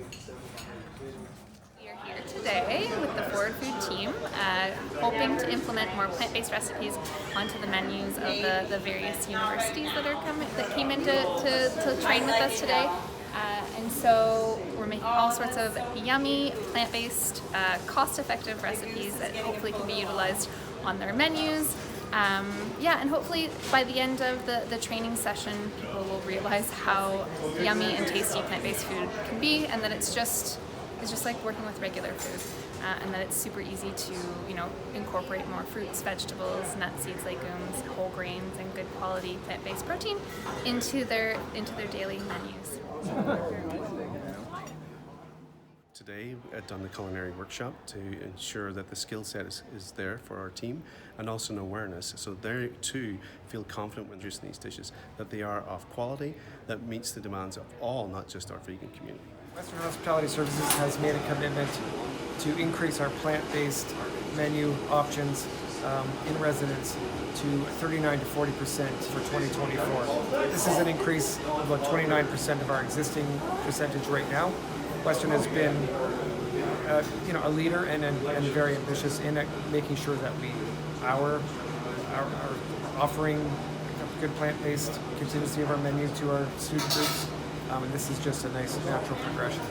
We are here today with the Forward Food team, hoping to implement more plant-based recipes onto the menus of the various universities that came in to train with us today. And so we're making all sorts of yummy, plant-based, cost-effective recipes that hopefully can be utilized on their menus. And hopefully by the end of the training session, people will realize how yummy and tasty plant-based food can be, and that it's just like working with regular food, and that it's super easy to incorporate more fruits, vegetables, nuts, seeds, legumes, whole grains, and good quality plant-based protein into their daily menus. Today I've done the culinary workshop to ensure that the skill set is there for our team, and also an awareness so they too feel confident when producing these dishes, that they are of quality that meets the demands of all, not just our vegan community. Western Hospitality Services has made a commitment to increase our plant-based menu options in residence to 39 to 40% for 2024. This is an increase of about 29% of our existing percentage right now. Western has been a leader and very ambitious in making sure that our offering good plant-based contingency of our menu to our student groups. And this is just a nice natural progression.